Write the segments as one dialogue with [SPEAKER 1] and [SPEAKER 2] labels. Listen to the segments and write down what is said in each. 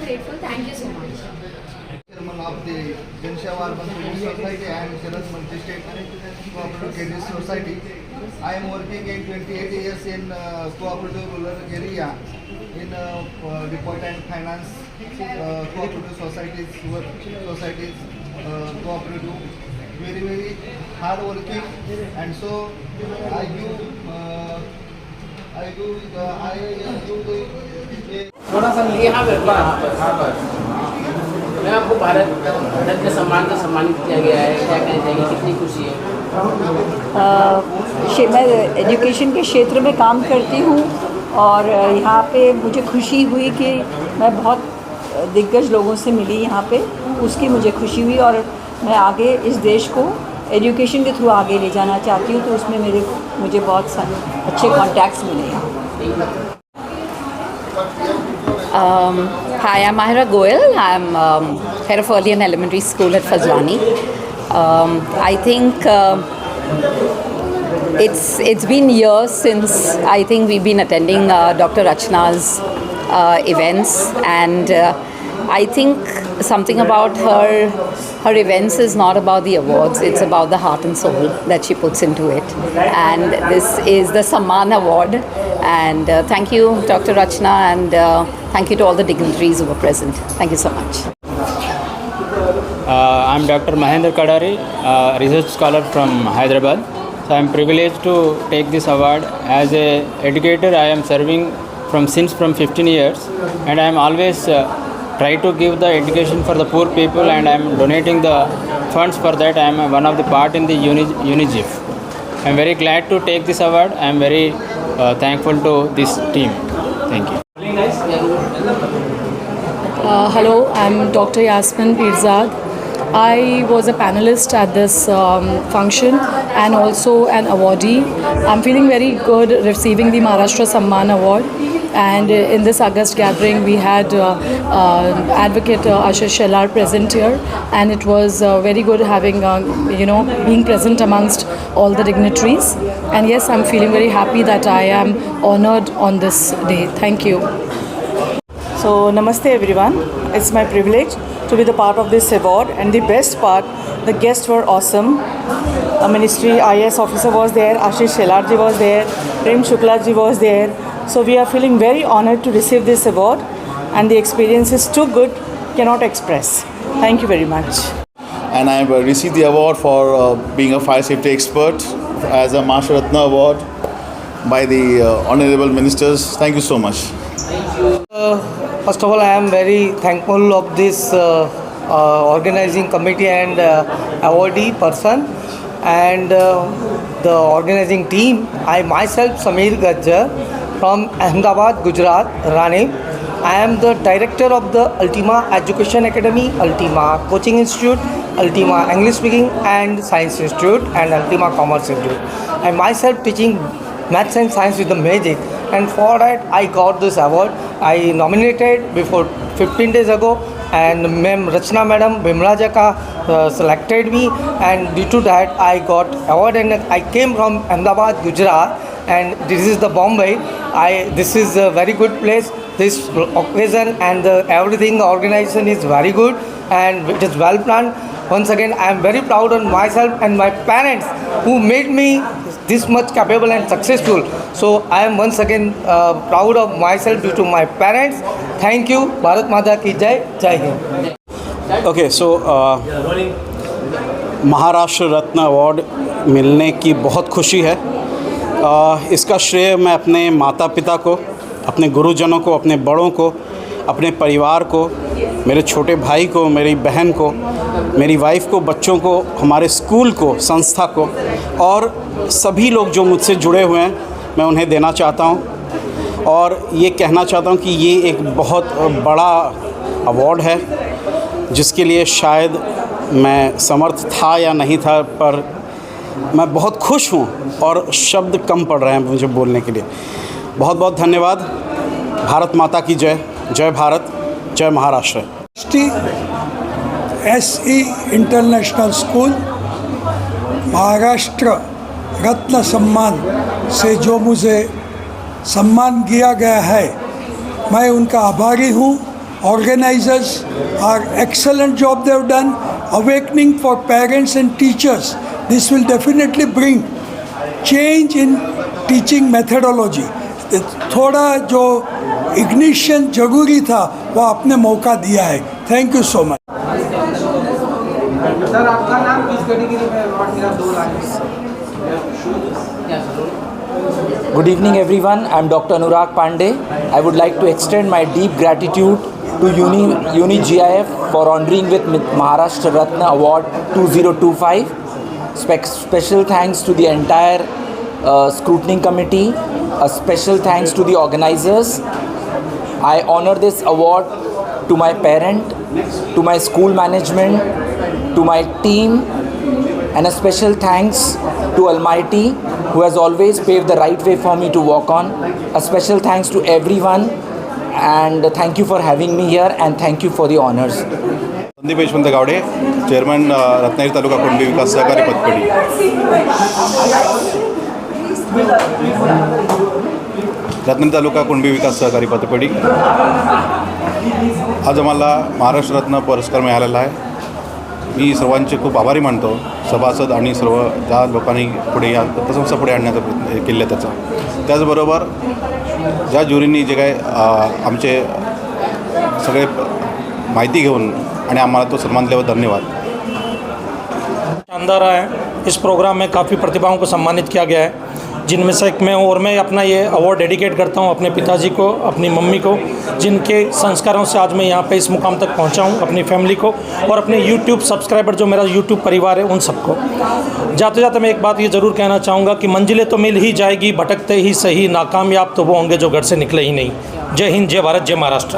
[SPEAKER 1] grateful. Thank you so much.
[SPEAKER 2] Chairman of the Janshawar Bantu Society and Sharad Multi-State Cooperative Credit Society. I am working in 28 years in cooperative rural area in deposit and finance cooperative societies, cooperative, very hard working, and so I do
[SPEAKER 3] थोड़ा सा यहाँ पर मैं आपको भारत रत्न सम्मान का सम्मानित किया गया है, क्या कहना चाहिए, कितनी खुशी है?
[SPEAKER 4] मैं एजुकेशन के क्षेत्र में काम करती हूँ और यहाँ पे मुझे खुशी हुई कि मैं बहुत दिग्गज लोगों से मिली यहाँ पे, उसकी मुझे खुशी हुई और मैं आगे इस देश को एजुकेशन के थ्रू आगे ले जाना चाहती हूँ, तो उसमें मुझे बहुत सारे अच्छे कॉन्टैक्ट्स मिले यहाँ।
[SPEAKER 5] Hi, I'm Mahira Goyal. I'm head of early and elementary school at Fazlani. I think it's been years since I think we've been attending Dr. Rachna's events, and I think something about her events is not about the awards, it's about the heart and soul that she puts into it. And this is the Samman Award, and thank you Dr. Rachna, and thank you to all the dignitaries who were present. Thank you so much.
[SPEAKER 6] I'm Dr. Mahendra Kadari, research scholar from Hyderabad. So I'm privileged to take this award. As a educator, I am serving from 15 years, and I am always try to give the education for the poor people, and I am donating the funds for that. I am one of the part in the UNICEF. I am very glad to take this award. I am very thankful to this team. Thank you.
[SPEAKER 7] Hello, I'm Dr. Yasmin Pirzad. I was a panelist at this function and also an awardee. I'm feeling very good receiving the Maharashtra Samman Award. And in this August gathering, we had Advocate Ashish Shelar present here, and it was very good having, being present amongst all the dignitaries. And yes, I'm feeling very happy that I am honored on this day. Thank you.
[SPEAKER 8] So, Namaste everyone. It's my privilege to be the part of this award, and the best part, the guests were awesome. A ministry IAS officer was there, Ashish Shelarji was there, Prem Shuklaji was there. So we are feeling very honored to receive this award, and the experience is too good, cannot express. Thank you very much.
[SPEAKER 9] And I received the award for being a fire safety expert as a Maharashtra Ratna Award by the honorable ministers. Thank you so much.
[SPEAKER 8] First of all, I am very thankful of this organizing committee and awardee person and the organizing team. I myself, Samir Gajjar, from Ahmedabad, Gujarat, Rani. I am the director of the Ultima Education Academy, Ultima Coaching Institute, Ultima English Speaking and Science Institute, and Ultima Commerce Institute. I myself teaching maths and science with the magic, and for that I got this award. I nominated before 15 days ago, and Ma'am Rachna Madam Bimrajaka selected me, and due to that I got award, and I came from Ahmedabad, Gujarat, and this is the Bombay. This is a very good place. This occasion and everything, the organization is very good and it is well planned. Once again, I am very proud of myself and my parents who made me this much capable and successful. So I am once again proud of myself due to my parents. Thank you. Bharat Mata ki Jai. Jai Hind.
[SPEAKER 10] Okay, so Maharashtra Ratna award मिलने की बहुत खुशी है। इसका श्रेय मैं अपने माता पिता को, अपने गुरुजनों को, अपने बड़ों को, अपने परिवार को, मेरे छोटे भाई को, मेरी बहन को, मेरी वाइफ को, बच्चों को, हमारे स्कूल को, संस्था को और सभी लोग जो मुझसे जुड़े हुए हैं, मैं उन्हें देना चाहता हूं। और ये कहना चाहता हूं कि ये एक बहुत बड़ा अवार्ड है जिसके लिए शायद मैं समर्थ था या नहीं था, पर मैं बहुत खुश हूं और शब्द कम पड़ रहे हैं मुझे बोलने के लिए। बहुत बहुत धन्यवाद। भारत माता की जय। जय भारत, जय Maharashtra.
[SPEAKER 11] SE international school Maharashtra Ratna सम्मान से जो मुझे सम्मान किया गया है, मैं उनका आभारी हूँ organizers are excellent job they have done. Awakening for parents and teachers. This will definitely bring change in teaching methodology. थोड़ा जो इग्निशन जरूरी था वो आपने मौका दिया है. Thank you so much.
[SPEAKER 3] Sir आपका नाम किस कैटेगरी में अवार्ड मिला? 2 lakh.
[SPEAKER 1] Good evening everyone, I am Dr. Anurag Pandey. I would like to extend my deep gratitude to Uni GIF for honoring with Maharashtra Ratna Award 2025. Special thanks to the entire scrutiny committee. A special thanks to the organizers. I honor this award to my parent, to my school management, to my team, and a special thanks to Almighty who has always paved the right way for me to walk on. A special thanks to everyone and thank you for having me here and thank you for the honors.
[SPEAKER 9] Sandeep Yashwant Gawade, chairman Ratnagiri Taluka Kunbi Vikas Sahakari Patpedhi. Ratnagiri Taluka Kunbi Vikas Sahakari पतपेढी. आज आम्हाला महाराष्ट्र रत्न पुरस्कार मिळालेला आहे. मी सर्वांचे खूप आभारी मानतो, सभासद आणि सर्व ज्या लोकांनी पुढे या संस्था पुढे आणण्याचा प्रयत्न केला त्याचा. त्याचबरोबर ज्या ज्युरींनी जे काय आमचे सगळे माहिती घेऊन आणि आम्हाला तो सन्मान दिल्याबद्दल धन्यवाद.
[SPEAKER 12] शानदार है. इस प्रोग्राम में काफ़ी प्रतिभाओं को सम्मानित किया गया है, जिनमें से एक मैं हूँ. और मैं अपना ये अवार्ड डेडिकेट करता हूँ अपने पिताजी को, अपनी मम्मी को, जिनके संस्कारों से आज मैं यहाँ पे इस मुकाम तक पहुँचा हूँ, अपनी फैमिली को और अपने YouTube सब्सक्राइबर जो मेरा YouTube परिवार है उन सबको. जाते जाते मैं एक बात ये ज़रूर कहना चाहूँगा कि मंजिलें तो मिल ही जाएगी, भटकते ही सही, नाकामयाब तो वो होंगे जो घर से निकले ही नहीं. जय हिंद, जय भारत, जय महाराष्ट्र.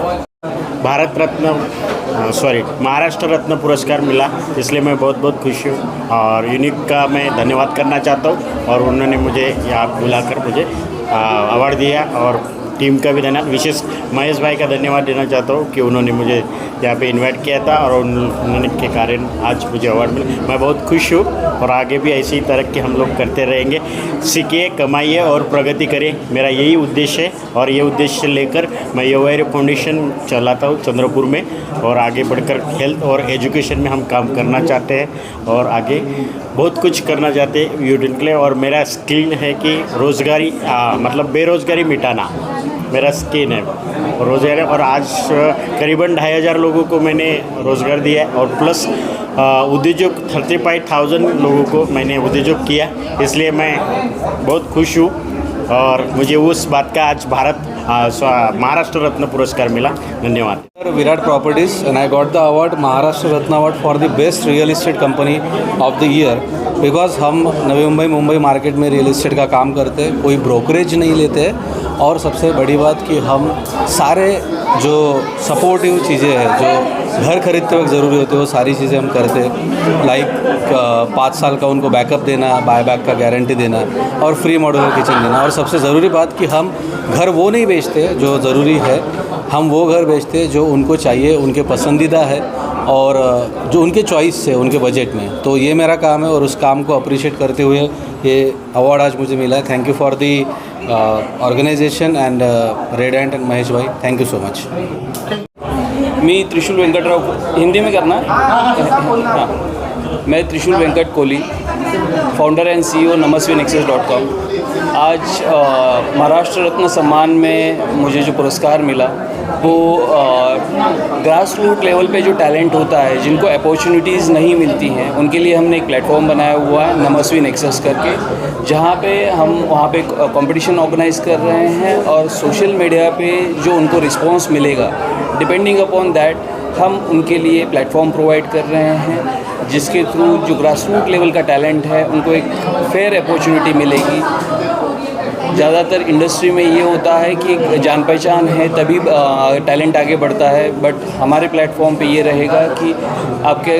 [SPEAKER 13] महाराष्ट्र रत्न पुरस्कार मिला, इसलिए मैं बहुत बहुत खुश हूँ और यूनिक का मैं धन्यवाद करना चाहता हूँ और उन्होंने मुझे यहाँ बुलाकर मुझे अवार्ड दिया. और टीम का भी धन्यवाद, विशेष महेश भाई का धन्यवाद देना चाहता हूँ कि उन्होंने मुझे यहाँ पे इनवाइट किया था और उन्होंने के कारण आज मुझे अवार्ड मिला. मैं बहुत खुश हूँ और आगे भी ऐसी तरक्की हम लोग करते रहेंगे. सीखिए, कमाइए और प्रगति करें, मेरा यही उद्देश्य है. और ये उद्देश्य लेकर मैं योवायरे फाउंडेशन चलाता हूँ चंद्रपुर में और आगे बढ़कर हेल्थ और एजुकेशन में हम काम करना चाहते हैं और आगे बहुत कुछ करना चाहते हैं यूनिट के लिए. और मेरा स्किल है कि रोज़गारी मतलब बेरोज़गारी मिटाना मेरा स्किल है रोज़गार. और आज करीबन 2500 लोगों को मैंने रोज़गार दिया है और प्लस उद्योजक 35,000 लोगों को मैंने उद्योजक किया. इसलिए मैं बहुत खुश हूँ और मुझे उस बात का आज महाराष्ट्र रत्न पुरस्कार मिला. धन्यवाद.
[SPEAKER 14] Virat Properties and I got the award Maharashtra Ratna Award for the best real estate company of the year because हम नवी मुंबई मार्केट में रियल इस्टेट का काम करते हैं, कोई ब्रोकरेज नहीं लेते और सबसे बड़ी बात कि हम सारे जो सपोर्टिव चीज़ें हैं जो घर खरीदते वक्त ज़रूरी होती है वो सारी चीज़ें हम करते हैं. लाइक 5 साल का उनको बैकअप देना, बायबैक का गारंटी देना और फ्री मॉड्यूलर किचन देना. और सबसे ज़रूरी बात कि हम घर वो नहीं बेचते जो ज़रूरी है, हम वो घर बेचते जो उनको चाहिए, उनके पसंदीदा है और जो उनके चॉइस है, उनके बजट में. तो ये मेरा काम है और उस काम को अप्रिशिएट करते हुए ये अवार्ड आज मुझे मिला है. Thank you for the organization and red and Mahesh भाई, thank you so much.
[SPEAKER 15] Me Trishul Venkatrao, Hindi में करना है. हाँ, मैं Trishul Venkat Kohli, founder and CEO namasvinexus.com. आज महाराष्ट्र रत्न सम्मान में मुझे जो पुरस्कार मिला वो ग्रास रूट लेवल पे जो टैलेंट होता है, जिनको अपॉर्चुनिटीज़ नहीं मिलती हैं, उनके लिए हमने एक प्लेटफॉर्म बनाया हुआ है नमस्वी नेक्सस करके, जहाँ पे हम वहाँ पे कंपटीशन ऑर्गेनाइज कर रहे हैं और सोशल मीडिया पे जो उनको रिस्पांस मिलेगा, डिपेंडिंग अपॉन दैट हम उनके लिए प्लेटफॉर्म प्रोवाइड कर रहे हैं, जिसके थ्रू जो ग्रास रूट लेवल का टैलेंट है उनको एक फेयर अपॉर्चुनिटी मिलेगी. ज़्यादातर इंडस्ट्री में ये होता है कि जान पहचान है तभी टैलेंट आगे बढ़ता है, बट हमारे प्लेटफॉर्म पे ये रहेगा कि आपके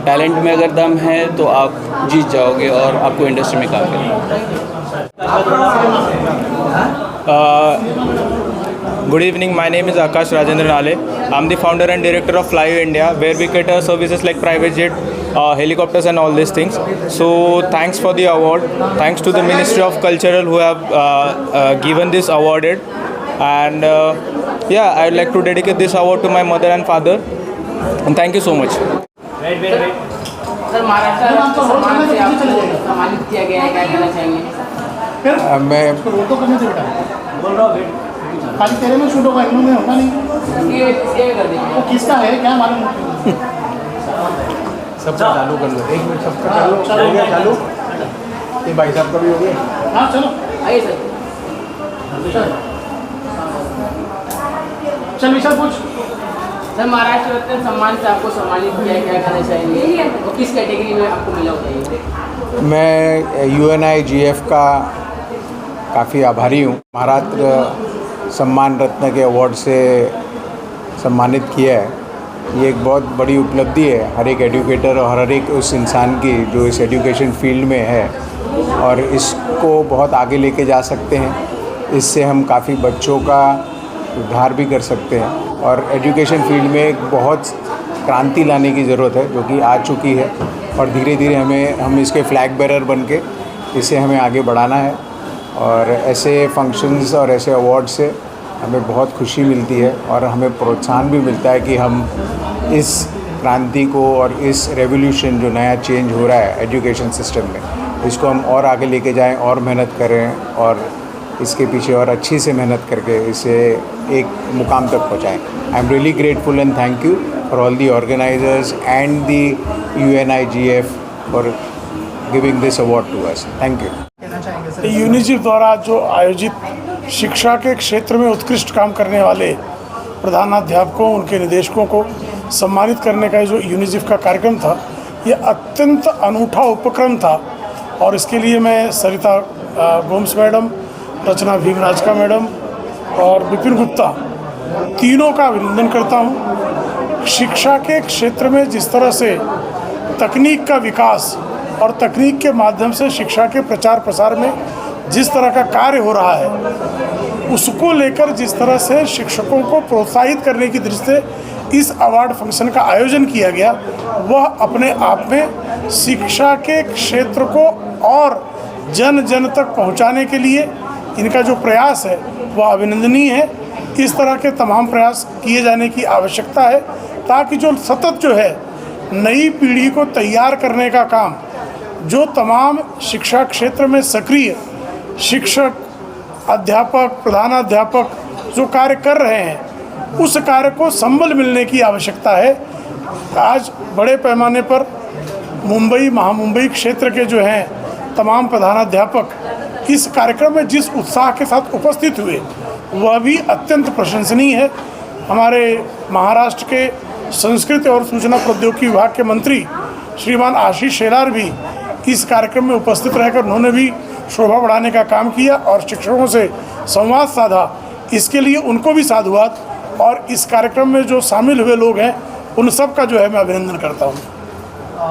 [SPEAKER 15] टैलेंट में अगर दम है तो आप जीत जाओगे और आपको इंडस्ट्री में काम करना.
[SPEAKER 16] Good evening, my name is Akash Rajendra Nale. I'm the founder and director of Fly India, where we cater services like private jet, helicopters and all these things. So thanks for the award. Thanks to the Ministry of Cultural who have given this awarded. And yeah, I'd like to dedicate this award to my mother and father. And thank you so much.
[SPEAKER 3] Sir Maharashtra राज्य सम्मान से आपको सम्मानित किया गया है, क्या कहना चाहेंगे?
[SPEAKER 17] मैं
[SPEAKER 2] बोल रहा हूँ खाली तेरे में शूट होगा, इनमें होगा नहीं।
[SPEAKER 3] ये कर दीजिए।
[SPEAKER 2] वो किसका है क्या मालूम?
[SPEAKER 17] सबका चालू कर लो, 1 मिनट सबका चालू हो गया चालू। ये भाई साहब का भी हो गया।
[SPEAKER 2] हाँ चलो
[SPEAKER 3] आइए सर।
[SPEAKER 2] चल विशाल पूछ।
[SPEAKER 3] सर महाराष्ट्र रत्न सम्मान से आपको सम्मानित किया है, क्या कहना चाहेंगे? और किस कैटेगरी में आपको मिला होता है?
[SPEAKER 17] मैं UNIGF का काफ़ी आभारी हूँ। महाराष्ट्र सम्मान रत्न के अवार्ड से सम्मानित किया है। ये एक बहुत बड़ी उपलब्धि है हर एक एजुकेटर और हर एक उस इंसान की जो इस एजुकेशन फील्ड में है, और इसको बहुत आगे लेके जा सकते हैं। इससे हम काफ़ी बच्चों का उद्धार भी कर सकते हैं, और एजुकेशन फील्ड में एक बहुत क्रांति लाने की ज़रूरत है जो कि आ चुकी है, और धीरे धीरे हम इसके फ्लैग बेरर बन के इसे हमें आगे बढ़ाना है। और ऐसे फंक्शंस और ऐसे अवार्ड से हमें बहुत खुशी मिलती है, और हमें प्रोत्साहन भी मिलता है कि हम इस क्रांति को और इस रेवोल्यूशन जो नया चेंज हो रहा है एजुकेशन सिस्टम में, इसको हम और आगे लेके जाएं और मेहनत करें, और इसके पीछे और अच्छी से मेहनत करके इसे एक मुकाम तक पहुंचाएं। I am really grateful and thank you for all the organizers and the UNIGF for giving this award to us. Thank you.
[SPEAKER 18] UNICEF द्वारा जो आयोजित शिक्षा के क्षेत्र में उत्कृष्ट काम करने वाले प्रधानाध्यापकों, उनके निदेशकों को सम्मानित करने का जो यूनिसेफ का कार्यक्रम था, ये अत्यंत अनूठा उपक्रम था, और इसके लिए मैं सरिता गोम्स मैडम, रचना भीमराजका मैडम और विपिन गुप्ता तीनों का अभिनंदन करता हूँ। शिक्षा के क्षेत्र में जिस तरह से तकनीक का विकास और तकनीक के माध्यम से शिक्षा के प्रचार प्रसार में जिस तरह का कार्य हो रहा है, उसको लेकर जिस तरह से शिक्षकों को प्रोत्साहित करने की दृष्टि से इस अवार्ड फंक्शन का आयोजन किया गया, वह अपने आप में शिक्षा के क्षेत्र को और जन जन तक पहुंचाने के लिए इनका जो प्रयास है वह अभिनंदनीय है। इस तरह के तमाम प्रयास किए जाने की आवश्यकता है, ताकि जो सतत जो है नई पीढ़ी को तैयार करने का काम जो तमाम शिक्षा क्षेत्र में सक्रिय शिक्षक, अध्यापक, प्रधानाध्यापक जो कार्य कर रहे हैं, उस कार्य को संबल मिलने की आवश्यकता है। आज बड़े पैमाने पर मुंबई, महामुंबई क्षेत्र के जो हैं तमाम प्रधानाध्यापक इस कार्यक्रम में जिस उत्साह के साथ उपस्थित हुए, वह भी अत्यंत प्रशंसनीय है। हमारे महाराष्ट्र के संस्कृति और सूचना प्रौद्योगिकी विभाग के मंत्री श्रीमान आशीष शेलार भी इस कार्यक्रम में उपस्थित रहकर उन्होंने भी शोभा बढ़ाने का काम किया और शिक्षकों से संवाद साधा। इसके लिए उनको भी साधुवाद, और इस कार्यक्रम में जो शामिल हुए लोग हैं उन सब का जो है मैं अभिनंदन करता हूँ।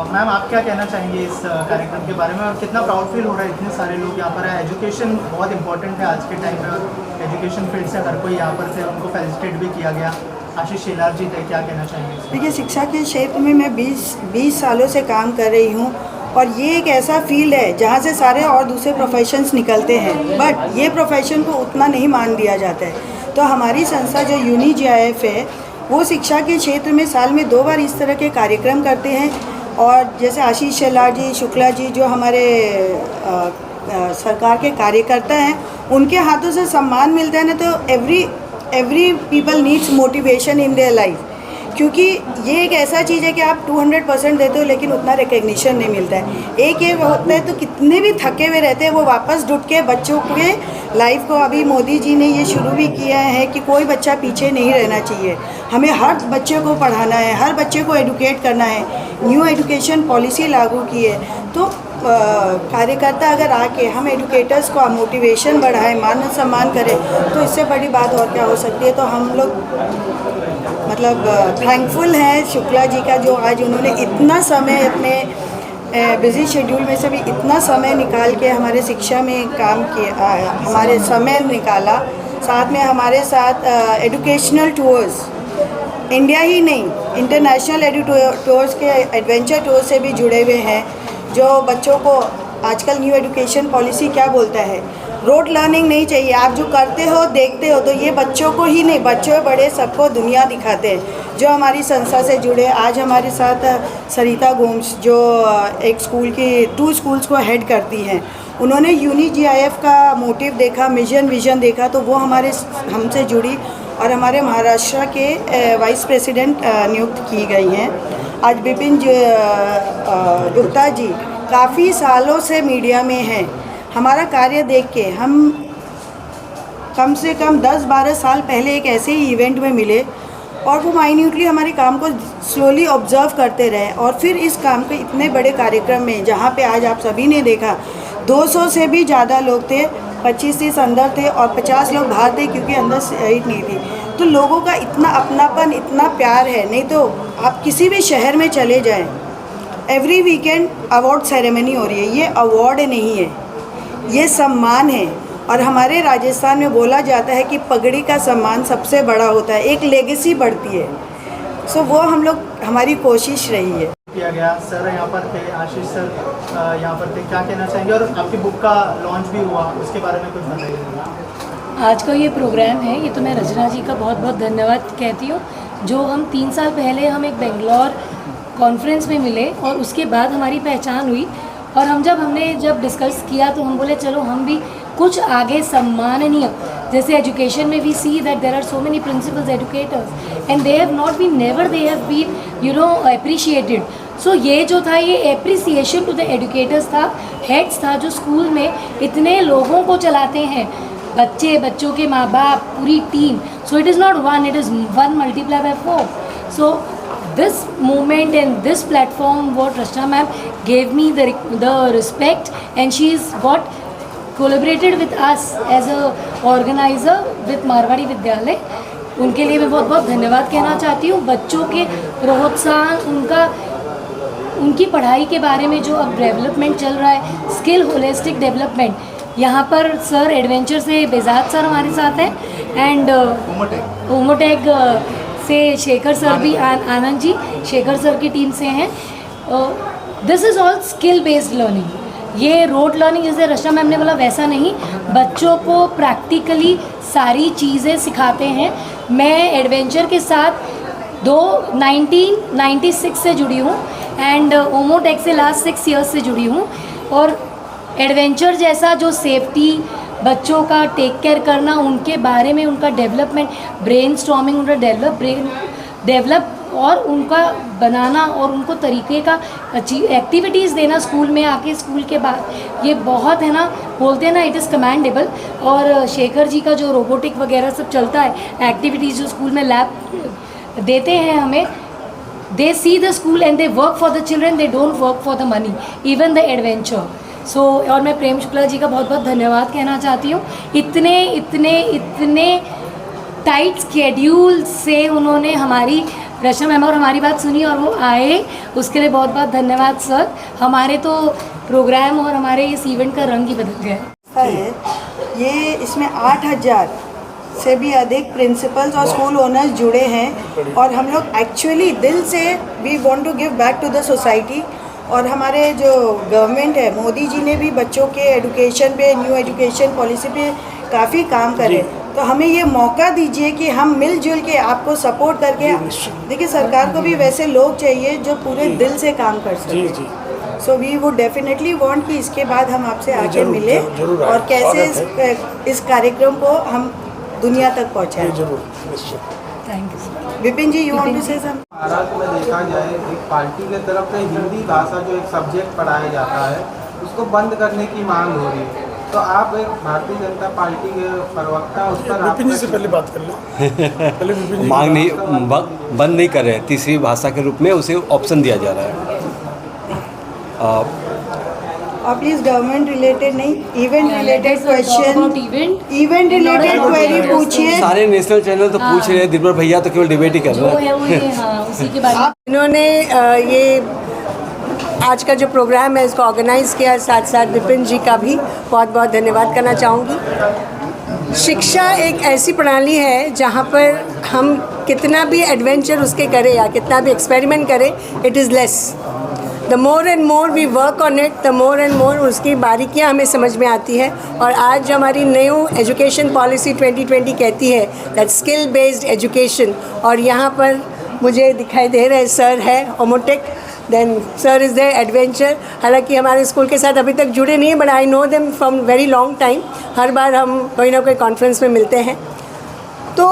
[SPEAKER 2] मैम, आप क्या कहना चाहेंगे इस कार्यक्रम के बारे में, और कितना प्राउड फील हो रहा है इतने सारे लोग यहाँ पर है? एजुकेशन बहुत इंपॉर्टेंट है आज के टाइम में, और एजुकेशन फील्ड से हर कोई यहाँ पर थे, उनको फेलिसिटेट भी किया गया। आशीष शेलार जी थे, क्या कहना चाहेंगे?
[SPEAKER 19] देखिए, शिक्षा के क्षेत्र में मैं 20 सालों से काम कर रही हूँ, और ये एक ऐसा फील्ड है जहाँ से सारे और दूसरे प्रोफेशंस निकलते हैं, बट ये प्रोफेशन को उतना नहीं मान दिया जाता है। तो हमारी संस्था जो UNIGF है, वो शिक्षा के क्षेत्र में साल में 2 बार इस तरह के कार्यक्रम करते हैं, और जैसे आशीष शेलार जी, शुक्ला जी जो हमारे सरकार के कार्यकर्ता हैं, उनके हाथों से सम्मान मिलता है ना, तो every people needs motivation in their life, क्योंकि ये एक ऐसा चीज़ है कि आप 200% देते हो लेकिन उतना रिकग्निशन नहीं मिलता है। एक ये होता है तो कितने भी थके हुए रहते हैं, वो वापस जुट के बच्चों के लाइफ को, अभी मोदी जी ने ये शुरू भी किया है कि कोई बच्चा पीछे नहीं रहना चाहिए, हमें हर बच्चे को पढ़ाना है, हर बच्चे को एडुकेट करना है। न्यू एजुकेशन पॉलिसी लागू की है, तो कार्यकर्ता अगर आके हम एडुकेटर्स को मोटिवेशन बढ़ाएं, मान सम्मान करें, तो इससे बड़ी बात और क्या हो सकती है। तो हम लोग मतलब थैंकफुल हैं शुक्ला जी का, जो आज उन्होंने इतना समय अपने बिज़ी शेड्यूल में से भी इतना समय निकाल के हमारे शिक्षा में काम किया, हमारे समय निकाला। साथ में हमारे साथ एजुकेशनल टूर्स, इंडिया ही नहीं इंटरनेशनल टूर्स के एडवेंचर टूर से भी जुड़े हुए हैं, जो बच्चों को आजकल न्यू एजुकेशन पॉलिसी क्या बोलता है, रोड लर्निंग नहीं चाहिए। आप जो करते हो देखते हो तो ये बच्चों को ही नहीं, बच्चों बड़े सबको दुनिया दिखाते हैं। जो हमारी संस्था से जुड़े, आज हमारे साथ सरिता गोम्स जो एक स्कूल की 2 स्कूल्स को हेड करती हैं, उन्होंने यूनी GIF का मोटिव देखा, विजन देखा, तो वो हमसे जुड़ी और हमारे महाराष्ट्र के वाइस प्रेसिडेंट नियुक्त की गई हैं। आज विपिन गुप्ता जी काफ़ी सालों से मीडिया में हैं। हमारा कार्य देख के हम कम से कम 10-12 साल पहले एक ऐसे ही इवेंट में मिले और वो माइन्यूटली हमारे काम को स्लोली ऑब्जर्व करते रहे और फिर इस काम के इतने बड़े कार्यक्रम में, जहाँ पे आज आप सभी ने देखा 200 से भी ज़्यादा लोग थे, 25-30 अंदर थे और 50 लोग बाहर थे क्योंकि अंदर सीट नहीं थी। तो लोगों का इतना अपनापन, इतना प्यार है। नहीं तो आप किसी भी शहर में चले जाएं, एवरी वीकेंड अवार्ड सेरेमनी हो रही है। ये अवार्ड नहीं है, ये सम्मान है। और हमारे राजस्थान में बोला जाता है कि पगड़ी का सम्मान सबसे बड़ा होता है, एक लेगेसी बढ़ती है। सो वो हमारी कोशिश रही है।
[SPEAKER 20] किया गया सर यहाँ पर थे, आशीष सर यहाँ पर थे, क्या कहना चाहेंगे? और आपकी बुक का लॉन्च भी हुआ, उसके बारे में कुछ बताइए।
[SPEAKER 7] आज का ये प्रोग्राम है, ये तो मैं रचना जी का बहुत बहुत धन्यवाद कहती हूँ। जो हम 3 साल पहले हम एक बेंगलोर कॉन्फ्रेंस में मिले और उसके बाद हमारी पहचान हुई और हमने जब डिस्कस किया तो हम बोले चलो हम भी कुछ आगे सम्माननीय, जैसे एजुकेशन में we see that there are so many principals, educators and they have not been, never they have been appreciated. So ये जो था ये एप्रिसिएशन टू द एजुकेटर्स था, हेड्स था जो स्कूल में इतने लोगों को चलाते हैं, बच्चों के माँ बाप, पूरी team. So it is not 1, it is 1 multiplied by 4. So this movement and this platform what Rachna ma'am gave me the respect, and she's got collaborated with us as a organizer with Marwari विद्यालय। उनके लिए मैं बहुत बहुत धन्यवाद कहना चाहती हूँ। बच्चों के प्रोत्साहन, उनकी पढ़ाई के बारे में जो अब डेवलपमेंट चल रहा है, स्किल होलिस्टिक डेवलपमेंट, यहाँ पर सर एडवेंचर से बेजाद सर हमारे साथ हैं एंड ओमोटेक से शेखर सर भी, आनंद जी शेखर सर की टीम से हैं। This is all skill based learning. ये रोड लर्निंग जैसे रचना मैम ने बोला वैसा नहीं, बच्चों को प्रैक्टिकली सारी चीज़ें सिखाते हैं। मैं एडवेंचर के साथ 1996 से जुड़ी हूँ एंड ओमोटेक से लास्ट 6 ईयर्स से जुड़ी हूँ। और एडवेंचर जैसा जो सेफ्टी, बच्चों का टेक केयर करना, उनके बारे में उनका डेवलपमेंट, ब्रेन स्टॉर्मिंग, उनका डेवलप और उनका बनाना और उनको तरीके का एक्टिविटीज़ देना स्कूल में आके, स्कूल के बाद, ये बहुत है ना, बोलते हैं ना, इट इज़ कमेंडेबल। और शेखर जी का जो रोबोटिक वगैरह सब चलता है, एक्टिविटीज़ जो स्कूल में लैब देते हैं हमें, they see the school and they work for the children, they don't work for the money, even the adventure. So और मैं प्रेम शुक्ला जी का बहुत बहुत धन्यवाद कहना चाहती हूँ। इतने टाइट स्केड्यूल से उन्होंने हमारी रचना मैम और हमारी बात सुनी और वो आए, उसके लिए बहुत बहुत धन्यवाद सर। हमारे तो प्रोग्राम और हमारे इस इवेंट का रंग ही बदल गया
[SPEAKER 19] है। ये इसमें 8000 से भी अधिक प्रिंसिपल्स और स्कूल ओनर्स जुड़े हैं और हम लोग एक्चुअली दिल से we want to give back to the society. और हमारे जो गवर्नमेंट है, मोदी जी ने भी बच्चों के एजुकेशन पे, न्यू एजुकेशन पॉलिसी पे काफ़ी काम करे। तो हमें ये मौका दीजिए कि हम मिलजुल के आपको सपोर्ट करके, देखिए सरकार को भी वैसे लोग चाहिए जो पूरे दिल से काम कर सकें। So we would definitely want कि इसके बाद हम आपसे आके मिले और कैसे इस कार्यक्रम को हम दुनिया तक पहुँचाएँ। Thank you. Vipin ji, you want to say some?
[SPEAKER 21] Maharashtra में देखा जाए, एक पार्टी के तरफ से हिंदी भाषा जो एक सब्जेक्ट पढ़ाया जाता है उसको बंद करने की मांग हो रही है, तो आप एक भारतीय जनता पार्टी के प्रवक्ता, उस पर
[SPEAKER 18] विपिन जी से पहले बात कर लो।
[SPEAKER 22] मांग नहीं, बंद नहीं कर रहे, तीसरी भाषा के रूप में उसे ऑप्शन दिया जा रहा है।
[SPEAKER 19] आप प्लीज गवर्नमेंट रिलेटेड नहीं, event related question, event related query पूछिए।
[SPEAKER 22] सारे नेशनल चैनल तो पूछ रहे हैं, दिनभर भैया तो केवल डिबेट ही कर रहे हैं।
[SPEAKER 23] इन्होंने ये आज का जो प्रोग्राम है इसको ऑर्गेनाइज़ किया, साथ साथ विपिन जी का भी बहुत बहुत धन्यवाद करना चाहूँगी। शिक्षा एक ऐसी प्रणाली है जहाँ पर हम कितना भी एडवेंचर उसके करें या कितना भी एक्सपेरिमेंट करें, it is less. The more and more we work on it, the more and more उसकी बारीकियां हमें समझ में आती है। और आज जो हमारी न्यू एजुकेशन पॉलिसी 2020 कहती है दैट स्किल बेस्ड एजुकेशन, और यहाँ पर मुझे दिखाई दे रहे सर है Omotec, then sir is there adventure. हालांकि हमारे स्कूल के साथ अभी तक जुड़े नहीं हैं, but I know them from very long time. हर बार हम कोई ना कोई कॉन्फ्रेंस में मिलते हैं। तो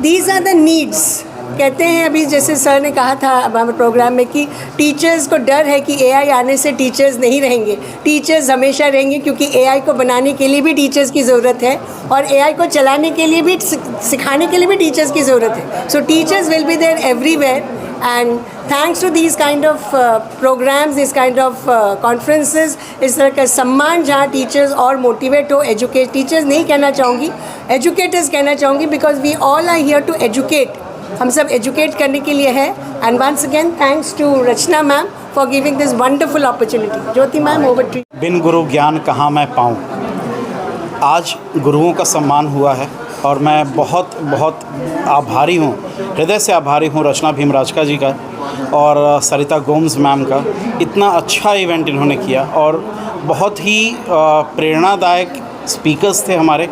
[SPEAKER 23] दीज आर द नीड्स। कहते हैं अभी जैसे सर ने कहा था हमारे प्रोग्राम में कि टीचर्स को डर है कि एआई आने से टीचर्स नहीं रहेंगे। टीचर्स हमेशा रहेंगे, क्योंकि एआई को बनाने के लिए भी टीचर्स की ज़रूरत है और एआई को चलाने के लिए भी, सिखाने के लिए भी टीचर्स की ज़रूरत है। So teachers will be there everywhere, and thanks to these kind of programs, this kind of conferences, इस तरह का सम्मान जहाँ टीचर्स और मोटिवेट हो, एजुकेट, टीचर्स नहीं कहना चाहूँगी, एजुकेटर्स कहना चाहूँगी, because we all are here to educate. हम सब एजुकेट करने के लिए है। And once again thanks to Rachna ma'am for giving this wonderful opportunity. Jyoti ma'am, over to you.
[SPEAKER 10] बिन गुरु ज्ञान कहाँ मैं पाऊँ। आज गुरुओं का सम्मान हुआ है और मैं बहुत बहुत आभारी हूँ, हृदय से आभारी हूँ रचना भीमराजका जी का और सरिता गोम्स मैम का। इतना अच्छा इवेंट इन्होंने किया और बहुत ही प्रेरणादायक स्पीकर्स थे हमारे।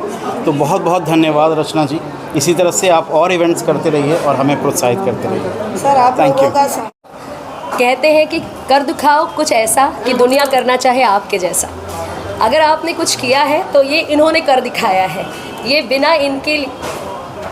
[SPEAKER 10] तो बहुत बहुत धन्यवाद रचना जी। इसी तरह से आप और इवेंट्स करते रहिए और हमें प्रोत्साहित करते रहिए।
[SPEAKER 23] सर आप
[SPEAKER 10] थैंक यू।
[SPEAKER 4] कहते हैं कि कर दिखाओ कुछ ऐसा कि दुनिया करना चाहे आपके जैसा। अगर आपने कुछ किया है तो ये इन्होंने कर दिखाया है। ये बिना इनके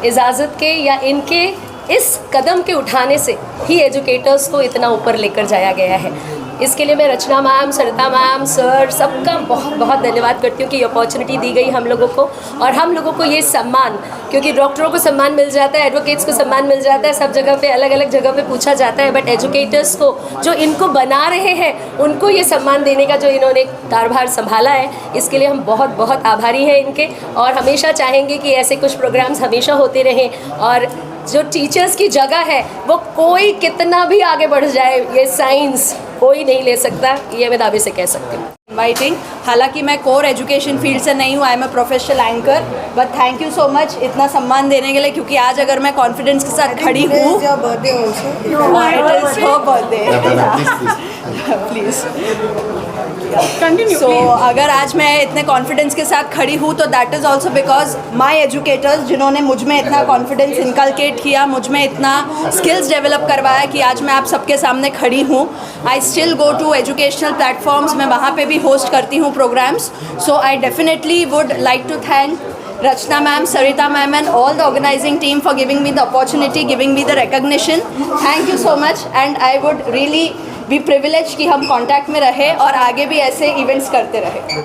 [SPEAKER 4] इजाज़त के या इनके इस कदम के उठाने से ही एजुकेटर्स को इतना ऊपर लेकर जाया गया है। इसके लिए मैं रचना मैम, सरिता मैम, सर सबका बहुत बहुत धन्यवाद करती हूँ कि ये अपॉर्चुनिटी दी गई हम लोगों को, और हम लोगों को ये सम्मान, क्योंकि डॉक्टरों को सम्मान मिल जाता है, एडवोकेट्स को सम्मान मिल जाता है, सब जगह पे अलग अलग जगह पे पूछा जाता है, बट एजुकेटर्स को जो इनको बना रहे हैं उनको ये सम्मान देने का जो इन्होंने कारभार संभाला है, इसके लिए हम बहुत बहुत आभारी हैं इनके। और हमेशा चाहेंगे कि ऐसे कुछ प्रोग्राम्स हमेशा होते रहें, और जो टीचर्स की जगह है वो कोई कितना भी आगे बढ़ जाए, ये साइंस कोई नहीं ले सकता, ये मैं दावे से कह सकती हूँ।
[SPEAKER 5] इनवाइटिंग, हालांकि मैं कोर एजुकेशन फील्ड से नहीं हूँ, I am a professional anchor, but thank you so much इतना सम्मान देने के लिए, क्योंकि आज अगर मैं कॉन्फिडेंस के साथ खड़ी हूँ, प्लीज़ कंटिन्यू। सो अगर आज मैं इतने कॉन्फिडेंस के साथ खड़ी हूँ तो that is also because my educators, जिन्होंने मुझ में इतना कॉन्फिडेंस इनकलकेट किया, मुझ में इतना स्किल्स डेवलप करवाया कि आज मैं आप सबके सामने खड़ी हूँ। I still go to educational platforms, मैं वहाँ पे भी होस्ट करती हूँ programs. So I definitely would like to thank Rachna ma'am, Sarita ma'am and all the organizing team for giving me the opportunity, giving me the recognition. Thank you so much, and I would really be privileged कि हम contact में रहे और आगे भी ऐसे events करते रहे।